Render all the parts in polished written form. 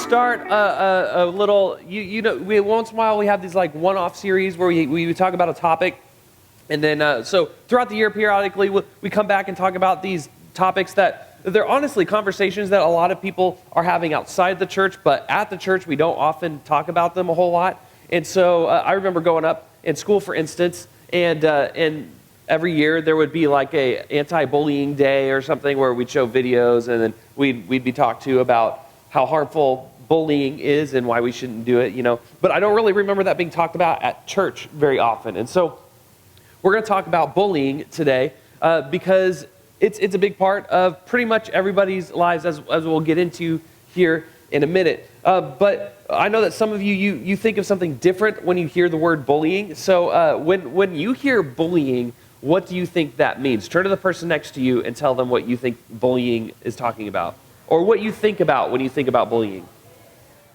start a little, once in a while we have these like one-off series where we talk about a topic. And then, so throughout the year, periodically, we come back and talk about these topics that they're honestly conversations that a lot of people are having outside the church, but at the church, we don't often talk about them a whole lot. And so I remember growing up in school, for instance, and every year there would be like a anti-bullying day or something where we'd show videos, and then we'd be talked to about how harmful bullying is and why we shouldn't do it, But I don't really remember that being talked about at church very often. And so we're going to talk about bullying today because it's a big part of pretty much everybody's lives, as we'll get into here in a minute. But I know that some of you think of something different when you hear the word bullying. So when you hear bullying, what do you think that means? Turn to the person next to you and tell them what you think bullying is talking about, or what you think about when you think about bullying.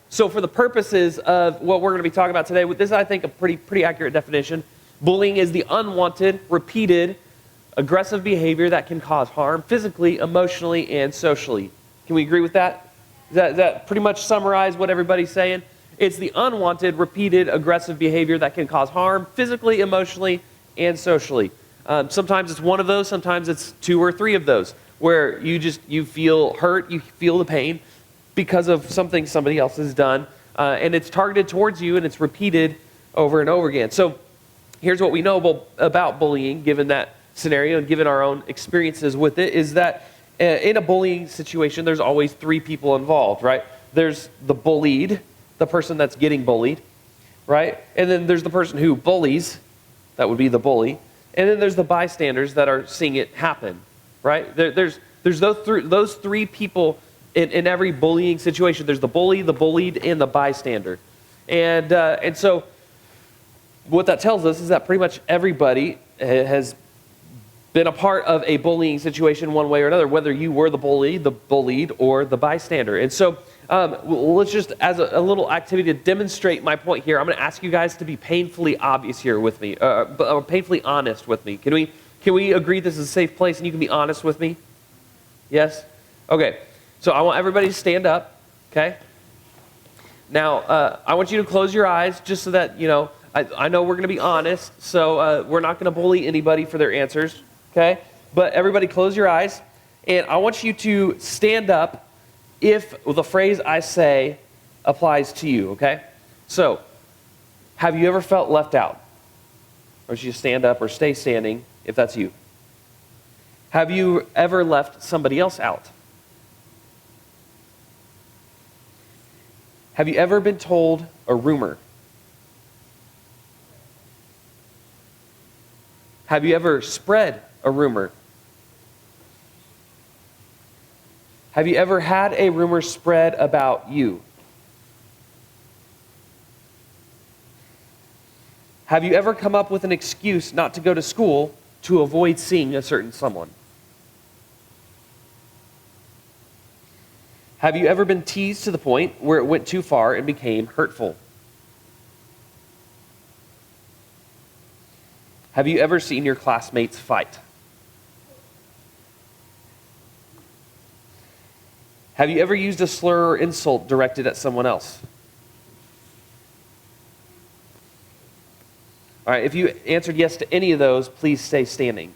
So for the purposes of what we're going to be talking about today, this is, I think, a pretty accurate definition. Bullying is the unwanted, repeated, aggressive behavior that can cause harm physically, emotionally, and socially. Can we agree with that? Does that pretty much summarize what everybody's saying? It's the unwanted, repeated, aggressive behavior that can cause harm physically, emotionally, and socially. Sometimes it's one of those, sometimes it's two or three of those, where you feel hurt, you feel the pain because of something somebody else has done, and it's targeted towards you, and it's repeated over and over again. So here's what we know about bullying, given that scenario and given our own experiences with it, is that in a bullying situation, there's always three people involved, right? There's the bullied, the person that's getting bullied, right? And then there's the person who bullies, that would be the bully. And then there's the bystanders that are seeing it happen, right? There's those three people in every bullying situation. There's the bully, the bullied, and the bystander. And so what that tells us is that pretty much everybody has been a part of a bullying situation one way or another, whether you were the bully, the bullied, or the bystander. And so let's just, as a little activity to demonstrate my point here, I'm going to ask you guys to be painfully obvious here with me, or painfully honest with me. Can we agree this is a safe place and you can be honest with me? Yes? Okay. So I want everybody to stand up, okay? Now, I want you to close your eyes just so that, I know we're going to be honest, so we're not going to bully anybody for their answers, okay? But everybody close your eyes, and I want you to stand up if the phrase I say applies to you, okay? So, have you ever felt left out? Or should you stand up or stay standing if that's you? Have you ever left somebody else out? Have you ever been told a rumor? Have you ever spread a rumor? Have you ever had a rumor spread about you? Have you ever come up with an excuse not to go to school to avoid seeing a certain someone? Have you ever been teased to the point where it went too far and became hurtful? Have you ever seen your classmates fight? Have you ever used a slur or insult directed at someone else? All right, if you answered yes to any of those, please stay standing.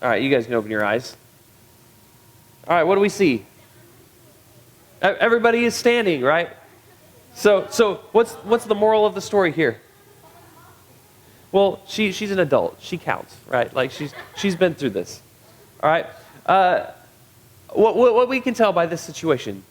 All right, you guys can open your eyes. All right, what do we see? Everybody is standing, right? So what's the moral of the story here? Well, she's an adult. She counts, right? Like she's been through this. All right. What we can tell by this situation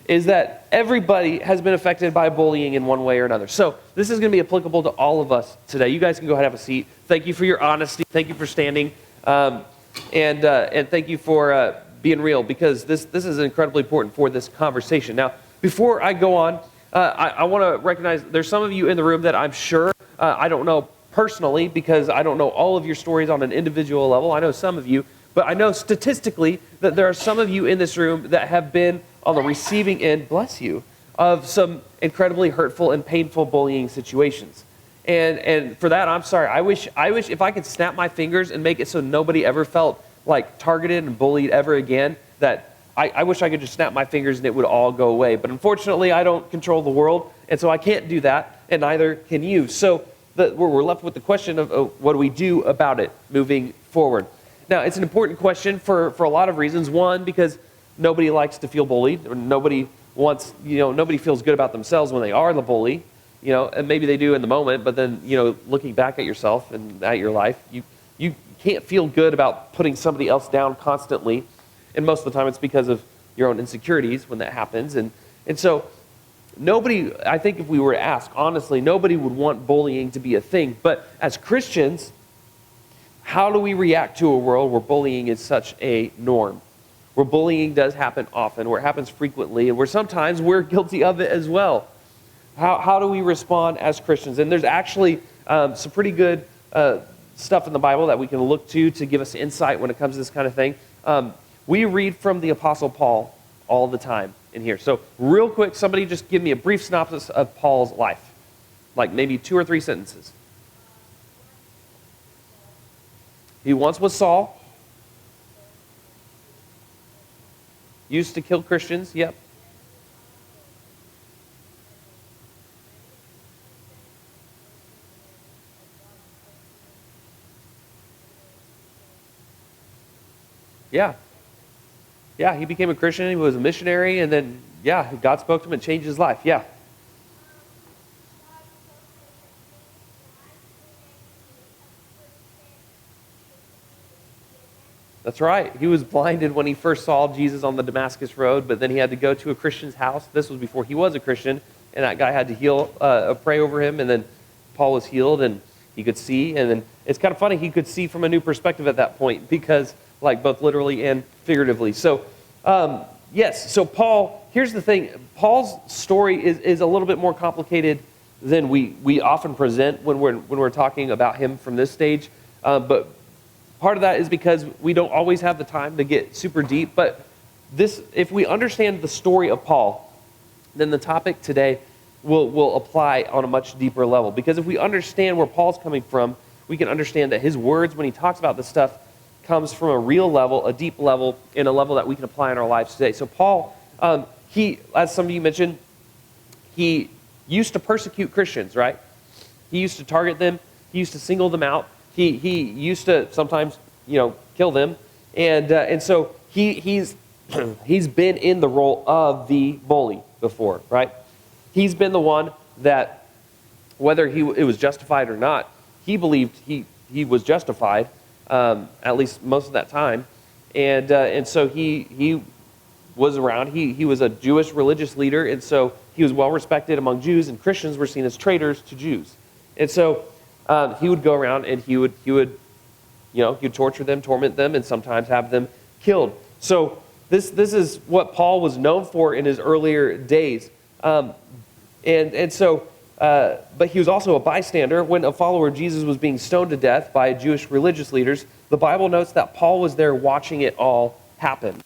is that everybody has been affected by bullying in one way or another. So this is going to be applicable to all of us today. You guys can go ahead and have a seat. Thank you for your honesty. Thank you for standing, and thank you for being real, because this is incredibly important for this conversation. Now, before I go on, I want to recognize there's some of you in the room that I'm sure I don't know personally, because I don't know all of your stories on an individual level. I know some of you, but I know statistically that there are some of you in this room that have been on the receiving end, bless you, of some incredibly hurtful and painful bullying situations. And for that, I'm sorry. I wish if I could snap my fingers and make it so nobody ever felt like targeted and bullied ever again, that I wish I could just snap my fingers and it would all go away. But unfortunately, I don't control the world, and so I can't do that, and neither can you. So we're left with the question of what do we do about it moving forward? Now, it's an important question for a lot of reasons. One, because nobody likes to feel bullied, or nobody feels good about themselves when they are the bully. And maybe they do in the moment, but then, looking back at yourself and at your life, you can't feel good about putting somebody else down constantly. And most of the time it's because of your own insecurities when that happens. And so nobody, I think if we were to ask, honestly, nobody would want bullying to be a thing. But as Christians, how do we react to a world where bullying is such a norm? Where bullying does happen often, where it happens frequently, and where sometimes we're guilty of it as well. How do we respond as Christians? And there's actually some pretty good stuff in the Bible that we can look to give us insight when it comes to this kind of thing. We read from the Apostle Paul all the time in here. So real quick, somebody just give me a brief synopsis of Paul's life. Like maybe 2 or 3 sentences. He once was Saul. Used to kill Christians, yep. Yeah, he became a Christian, he was a missionary, and then, God spoke to him and changed his life, yeah. That's right. He was blinded when he first saw Jesus on the Damascus Road, but then he had to go to a Christian's house. This was before he was a Christian, and that guy had to pray over him, and then Paul was healed, and he could see, and then it's kind of funny, he could see from a new perspective at that point, because both literally and figuratively. So, yes, so Paul, here's the thing. Paul's story is a little bit more complicated than we often present when we're talking about him from this stage. But part of that is because we don't always have the time to get super deep. But if we understand the story of Paul, then the topic today will apply on a much deeper level. Because if we understand where Paul's coming from, we can understand that his words, when he talks about this stuff, comes from a real level, a deep level, and a level that we can apply in our lives today. So Paul, he, as some of you mentioned, he used to persecute Christians, right? He used to target them. He used to single them out. He used to sometimes, kill them. And so he's been in the role of the bully before, right? He's been the one that, whether it was justified or not, he believed he was justified, at least most of that time. And so he was around. He was a Jewish religious leader, and so he was well respected among Jews, and Christians were seen as traitors to Jews. And so he would go around and he would torture them, torment them, and sometimes have them killed. So this is what Paul was known for in his earlier days. But he was also a bystander when a follower of Jesus was being stoned to death by Jewish religious leaders. The Bible notes that Paul was there watching it all happen.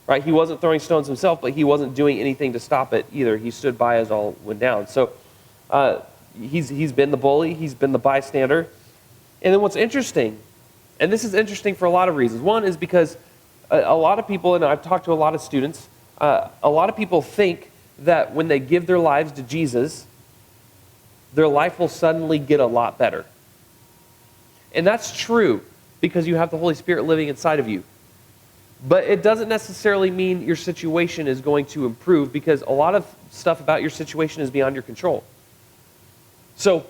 Right? He wasn't throwing stones himself, but he wasn't doing anything to stop it either. He stood by as all went down. So he's been the bully, he's been the bystander. And then what's interesting, and this is interesting for a lot of reasons. One is because a lot of people, and I've talked to a lot of students, a lot of people think that when they give their lives to Jesus, their life will suddenly get a lot better. And that's true because you have the Holy Spirit living inside of you. But it doesn't necessarily mean your situation is going to improve, because a lot of stuff about your situation is beyond your control. So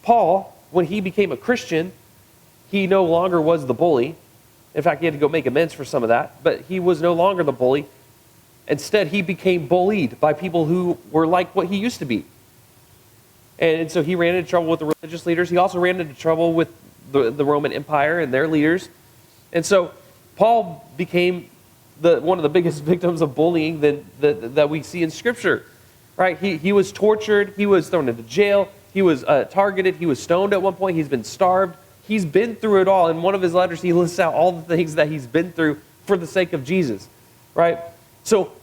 Paul, when he became a Christian, he no longer was the bully. In fact, he had to go make amends for some of that, but he was no longer the bully. Instead, he became bullied by people who were like what he used to be. And so he ran into trouble with the religious leaders. He also ran into trouble with the Roman Empire and their leaders. And so Paul became one of the biggest victims of bullying that we see in Scripture. Right? He was tortured. He was thrown into jail. He was targeted. He was stoned at one point. He's been starved. He's been through it all. In one of his letters, he lists out all the things that he's been through for the sake of Jesus. Right? So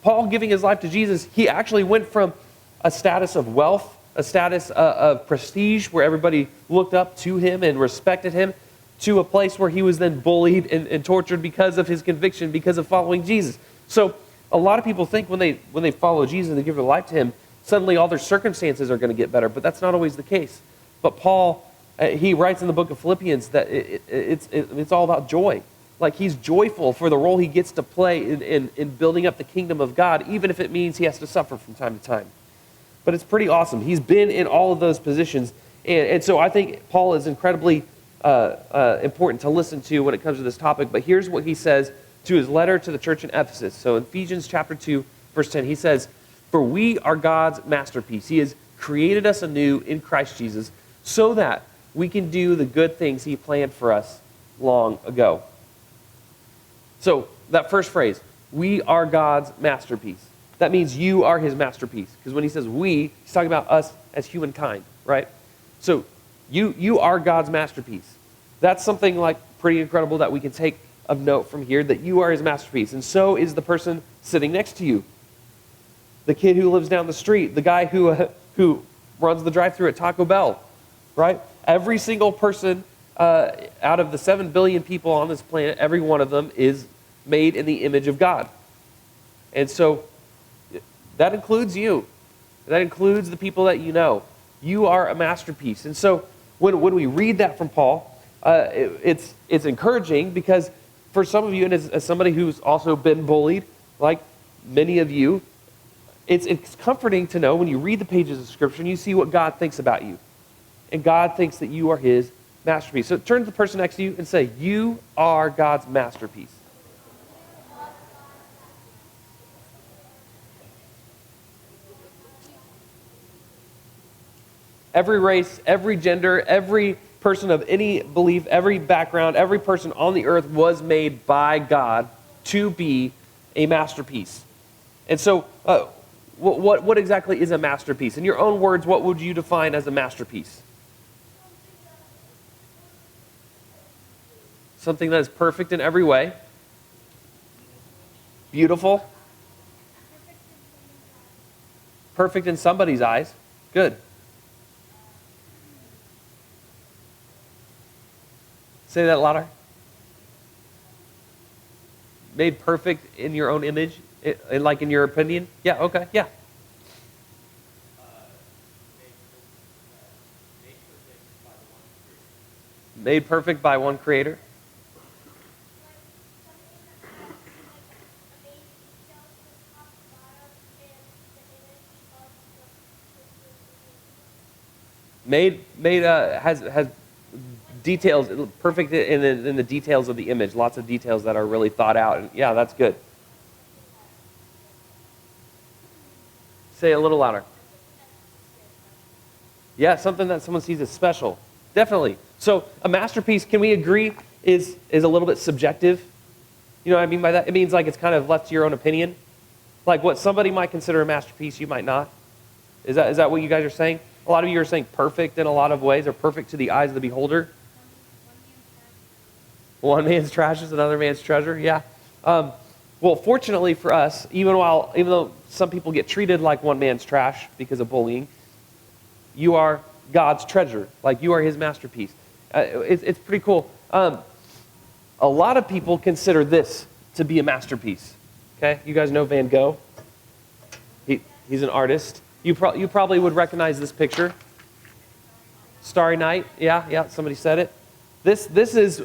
Paul giving his life to Jesus, he actually went from a status of wealth, a status of prestige where everybody looked up to him and respected him, to a place where he was then bullied and tortured because of his conviction, because of following Jesus. So a lot of people think when they follow Jesus and they give their life to him, suddenly all their circumstances are going to get better, but that's not always the case. But Paul, he writes in the book of Philippians that it's all about joy. Like he's joyful for the role he gets to play in building up the kingdom of God, even if it means he has to suffer from time to time. But it's pretty awesome. He's been in all of those positions. And so I think Paul is incredibly important to listen to when it comes to this topic. But here's what he says to his letter to the church in Ephesus. So in Ephesians chapter 2, verse 10, he says, "For we are God's masterpiece. He has created us anew in Christ Jesus so that we can do the good things he planned for us long ago." So that first phrase, we are God's masterpiece. That means you are his masterpiece. Because when he says we, he's talking about us as humankind, right? So you are God's masterpiece. That's something like pretty incredible that we can take of note from here, that you are his masterpiece. And so is the person sitting next to you. The kid who lives down the street, the guy who runs the drive-thru at Taco Bell, right? Every single person out of the 7 billion people on this planet, every one of them is made in the image of God. And so that includes you. That includes the people that you know. You are a masterpiece. And so when we read that from Paul, it's encouraging because for some of you, and as somebody who's also been bullied, like many of you, it's comforting to know when you read the pages of Scripture and you see what God thinks about you. And God thinks that you are his masterpiece. So turn to the person next to you and say, you are God's masterpiece. Every race, every gender, every person of any belief, every background, every person on the earth was made by God to be a masterpiece. And so what exactly is a masterpiece? In your own words, what would you define as a masterpiece? Something that is perfect in every way. Beautiful. Perfect in somebody's eyes. Good. Say that louder. Made perfect in your own image, like in your opinion? Yeah, okay, yeah. Made perfect by one creator. Has details, perfect in the details of the image. Lots of details that are really thought out. And yeah, that's good. Say it a little louder. Yeah, something that someone sees as special. Definitely. So a masterpiece, can we agree, is a little bit subjective? You know what I mean by that? It means like it's kind of left to your own opinion. Like what somebody might consider a masterpiece, you might not. Is that what you guys are saying? A lot of you are saying perfect in a lot of ways, or perfect to the eyes of the beholder. One man's trash is another man's treasure, yeah. Well, fortunately for us, even though some people get treated like one man's trash because of bullying, you are God's treasure. Like you are his masterpiece. It's pretty cool. A lot of people consider this to be a masterpiece. Okay, you guys know Van Gogh? He's an artist. You probably would recognize this picture. Starry Night. Yeah, somebody said it. This is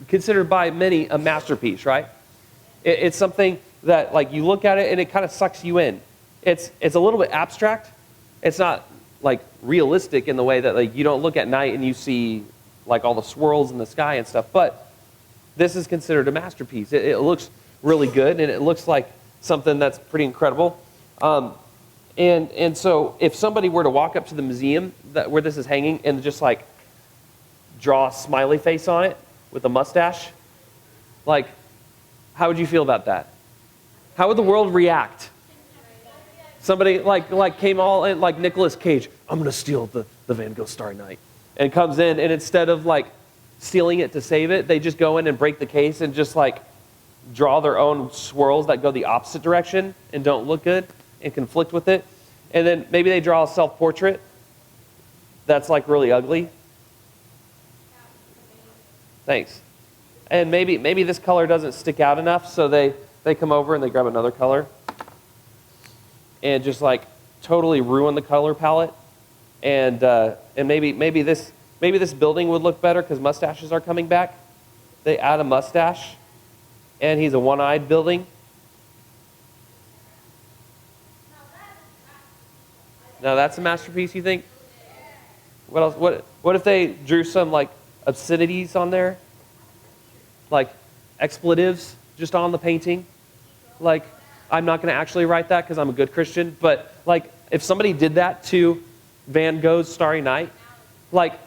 considered by many a masterpiece, right? It's something that like you look at it and it kind of sucks you in. It's a little bit abstract. It's not like realistic in the way that like you don't look at night and you see like all the swirls in the sky and stuff. But this is considered a masterpiece. It looks really good and it looks like something that's pretty incredible. And so if somebody were to walk up to the museum where this is hanging and just like draw a smiley face on it with a mustache, like how would you feel about that? How would the world react? Somebody like came all in like Nicolas Cage, I'm going to steal the Van Gogh Starry Night, and comes in and instead of like stealing it to save it, they just go in and break the case and just like draw their own swirls that go the opposite direction and don't look good and conflict with it. And then maybe they draw a self-portrait that's like really ugly. Thanks. And maybe this color doesn't stick out enough, so they come over and they grab another color and just like totally ruin the color palette. And maybe this building would look better because mustaches are coming back. They add a mustache, and he's a one-eyed building. Now that's a masterpiece, you think? What else? What if they drew some like obscenities on there? Like expletives just on the painting? Like, I'm not going to actually write that because I'm a good Christian, but like if somebody did that to Van Gogh's Starry Night, like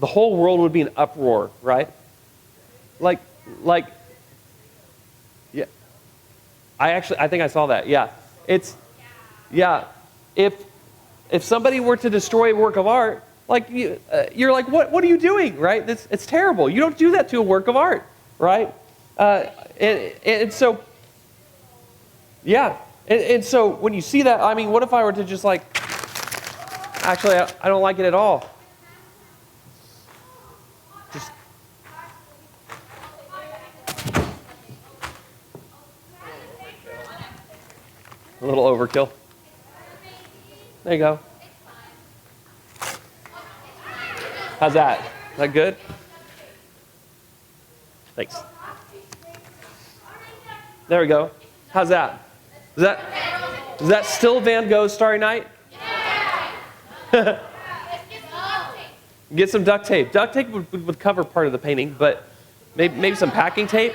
the whole world would be in uproar, right? Like, yeah. I think I saw that. Yeah. If somebody were to destroy a work of art, like you're like, what are you doing, right? It's terrible. You don't do that to a work of art, right? And so, yeah. And so when you see that, I mean, what if I were to just like, actually, I don't like it at all. Just a little overkill. There you go. How's that? Is that good? Thanks. There we go. How's that? Is that still Van Gogh's Starry Night? Yeah. Get some duct tape. Duct tape would cover part of the painting, but maybe some packing tape.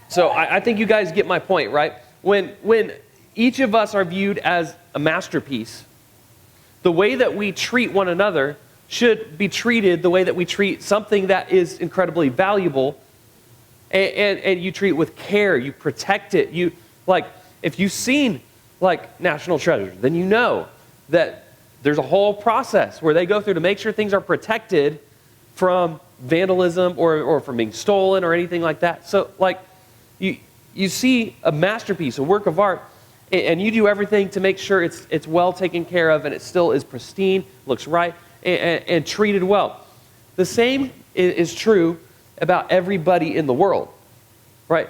So I think you guys get my point, right? When each of us are viewed as a masterpiece, the way that we treat one another should be treated the way that we treat something that is incredibly valuable, and you treat it with care, you protect it. You, like, if you've seen like National Treasure, then you know that there's a whole process where they go through to make sure things are protected from vandalism or from being stolen or anything like that. So like you see a masterpiece, a work of art, and you do everything to make sure it's well taken care of and it still is pristine, looks right, and treated well. The same is true about everybody in the world, right?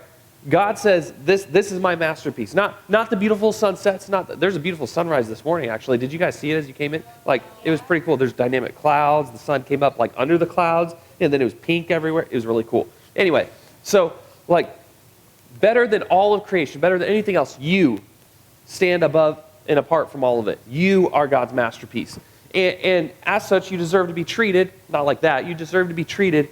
God says, this is my masterpiece. Not the beautiful sunsets. There's a beautiful sunrise this morning, actually. Did you guys see it as you came in? Like, it was pretty cool. There's dynamic clouds. The sun came up like under the clouds, and then it was pink everywhere. It was really cool. Anyway, so like better than all of creation, better than anything else, you stand above and apart from all of it. You are God's masterpiece. And as such, you deserve to be treated, not like that, you deserve to be treated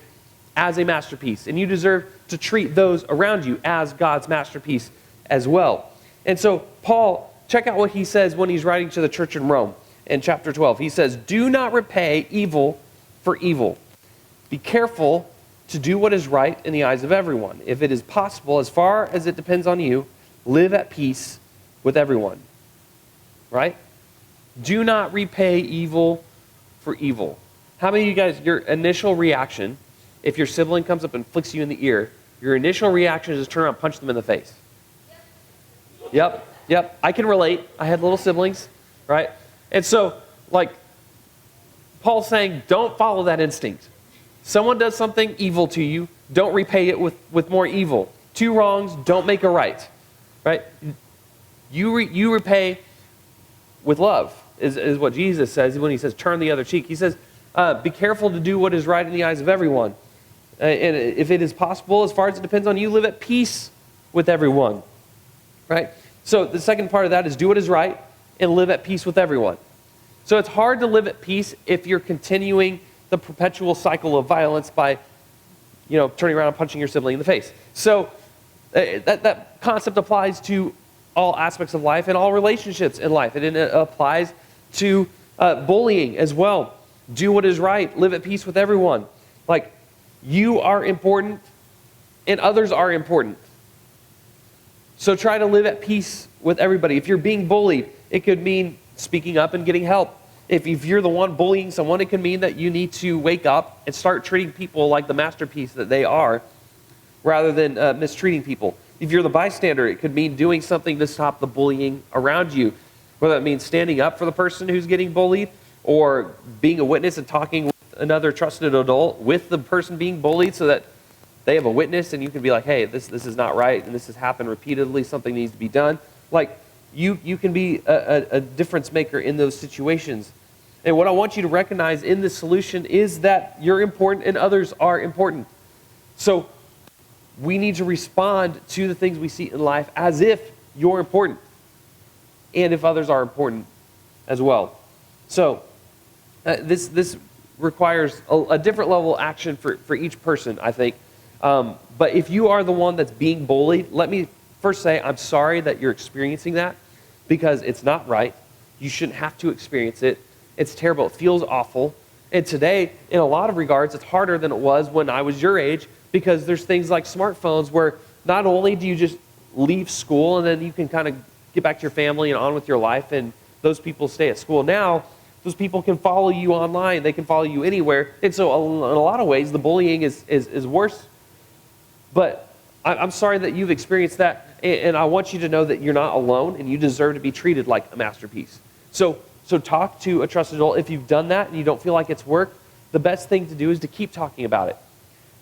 as a masterpiece. And you deserve to treat those around you as God's masterpiece as well. And so Paul, check out what he says when he's writing to the church in Rome in chapter 12. He says, do not repay evil for evil. Be careful to do what is right in the eyes of everyone. If it is possible, as far as it depends on you, live at peace with everyone. Right? Do not repay evil for evil. How many of you guys, your initial reaction, if your sibling comes up and flicks you in the ear, your initial reaction is to turn around and punch them in the face? Yep. I can relate. I had little siblings, right? And so, like, Paul's saying, don't follow that instinct. Someone does something evil to you, don't repay it with more evil. Two wrongs, don't make a right, right? You repay with love, is what Jesus says when he says, turn the other cheek. He says, be careful to do what is right in the eyes of everyone. And if it is possible, as far as it depends on you, live at peace with everyone, right? So the second part of that is do what is right and live at peace with everyone. So it's hard to live at peace if you're continuing the perpetual cycle of violence by, turning around and punching your sibling in the face. So that concept applies to all aspects of life and all relationships in life. And it applies to bullying as well. Do what is right. Live at peace with everyone. Like, you are important and others are important. So try to live at peace with everybody. If you're being bullied, it could mean speaking up and getting help. If you're the one bullying someone, it can mean that you need to wake up and start treating people like the masterpiece that they are rather than mistreating people. If you're the bystander, it could mean doing something to stop the bullying around you, whether that means standing up for the person who's getting bullied or being a witness and talking with another trusted adult with the person being bullied so that they have a witness and you can be like, hey, this is not right and this has happened repeatedly, something needs to be done. Like, you can be a difference maker in those situations. And what I want you to recognize in this solution is that you're important and others are important. So we need to respond to the things we see in life as if you're important and if others are important as well. So this requires a different level of action for each person, I think. But if you are the one that's being bullied, let me first say I'm sorry that you're experiencing that, because it's not right. You shouldn't have to experience it. It's terrible. It feels awful. And today, in a lot of regards, it's harder than it was when I was your age, because there's things like smartphones where not only do you just leave school and then you can kind of get back to your family and on with your life, and those people stay at school. Now, those people can follow you online. They can follow you anywhere. And so in a lot of ways, the bullying is worse. But I'm sorry that you've experienced that, and I want you to know that you're not alone and you deserve to be treated like a masterpiece. So talk to a trusted adult. If you've done that and you don't feel like it's worked, the best thing to do is to keep talking about it,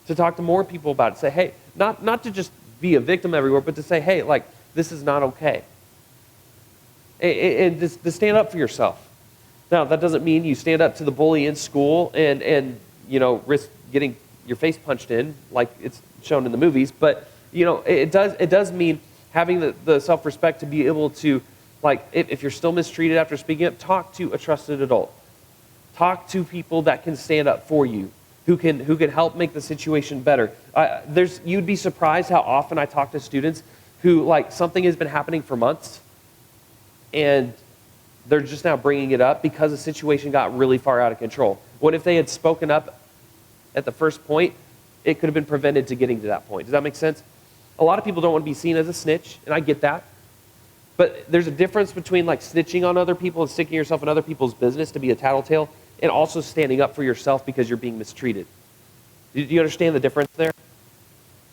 to talk to more people about it. Say, hey, not to just be a victim everywhere, but to say, hey, like, this is not okay. And just to stand up for yourself. Now, that doesn't mean you stand up to the bully in school and risk getting your face punched in like it's shown in the movies, but it does mean having the self-respect to be able to, like, if you're still mistreated after speaking up, talk to a trusted adult. Talk to people that can stand up for you, who can help make the situation better. You'd be surprised how often I talk to students who, like, something has been happening for months and they're just now bringing it up because the situation got really far out of control. What if they had spoken up at the first point? It could have been prevented to getting to that point. Does that make sense? A lot of people don't want to be seen as a snitch, and I get that. But there's a difference between, like, snitching on other people and sticking yourself in other people's business to be a tattletale, and also standing up for yourself because you're being mistreated. Do you understand the difference there?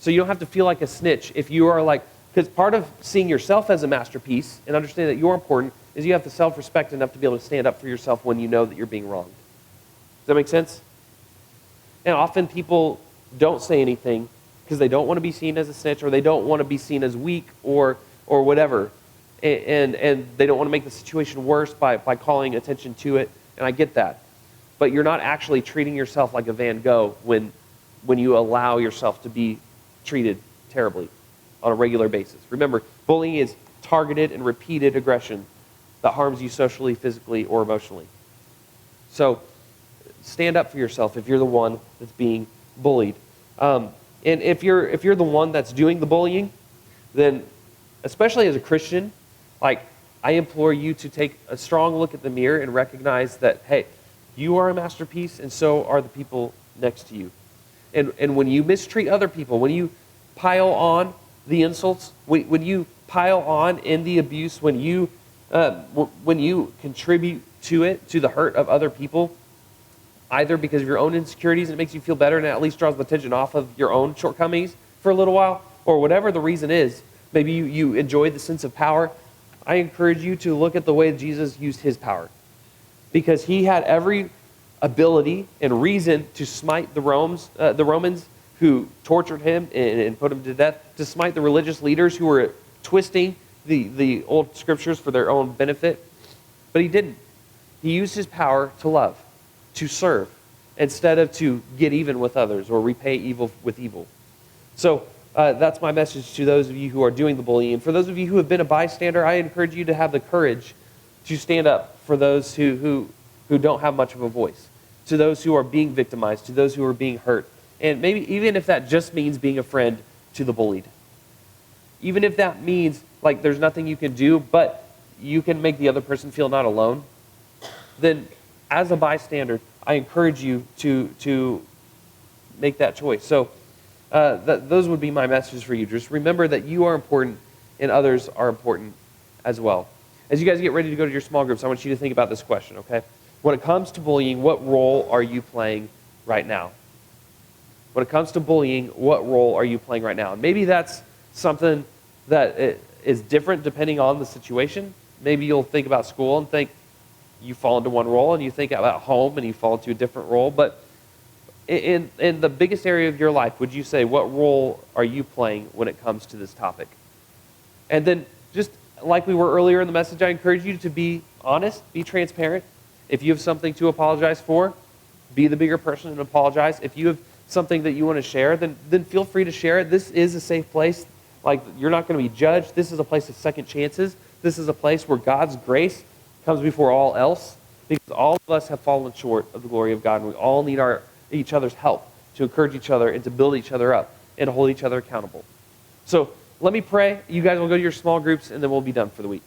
So you don't have to feel like a snitch if you are, like, because part of seeing yourself as a masterpiece and understanding that you're important is you have the self-respect enough to be able to stand up for yourself when you know that you're being wronged. Does that make sense? And often people don't say anything because they don't want to be seen as a snitch, or they don't want to be seen as weak or whatever. And they don't want to make the situation worse by calling attention to it, and I get that. But you're not actually treating yourself like a Van Gogh when you allow yourself to be treated terribly on a regular basis. Remember, bullying is targeted and repeated aggression that harms you socially, physically, or emotionally. So stand up for yourself if you're the one that's being bullied. And if you're the one that's doing the bullying, then especially as a Christian, like, I implore you to take a strong look at the mirror and recognize that, hey, you are a masterpiece and so are the people next to you. And when you mistreat other people, when you pile on the insults, when you pile on in the abuse, when you contribute to it, to the hurt of other people, either because of your own insecurities and it makes you feel better and it at least draws the attention off of your own shortcomings for a little while, or whatever the reason is, maybe you enjoy the sense of power, I encourage you to look at the way Jesus used his power. Because he had every ability and reason to smite the Romans who tortured him and put him to death, to smite the religious leaders who were twisting the old scriptures for their own benefit. But he didn't. He used his power to love, to serve, instead of to get even with others or repay evil with evil. So that's my message to those of you who are doing the bullying. And for those of you who have been a bystander, I encourage you to have the courage to stand up for those who don't have much of a voice, to those who are being victimized, to those who are being hurt. And maybe even if that just means being a friend to the bullied. Even if that means, like, there's nothing you can do, but you can make the other person feel not alone, then as a bystander, I encourage you to make that choice. So those would be my messages for you. Just remember that you are important and others are important as well. As you guys get ready to go to your small groups, I want you to think about this question, okay? When it comes to bullying, what role are you playing right now? When it comes to bullying, what role are you playing right now? And maybe that's something that is different depending on the situation. Maybe you'll think about school and think, you fall into one role, and you think about home and you fall into a different role. But in the biggest area of your life, would you say, what role are you playing when it comes to this topic? And then, just like we were earlier in the message, I encourage you to be honest, be transparent. If you have something to apologize for, be the bigger person and apologize. If you have something that you want to share, then feel free to share it. This is a safe place. Like, you're not going to be judged. This is a place of second chances. This is a place where God's grace comes before all else, because all of us have fallen short of the glory of God, and we all need each other's help to encourage each other and to build each other up and hold each other accountable. So let me pray. You guys will go to your small groups, and then we'll be done for the week.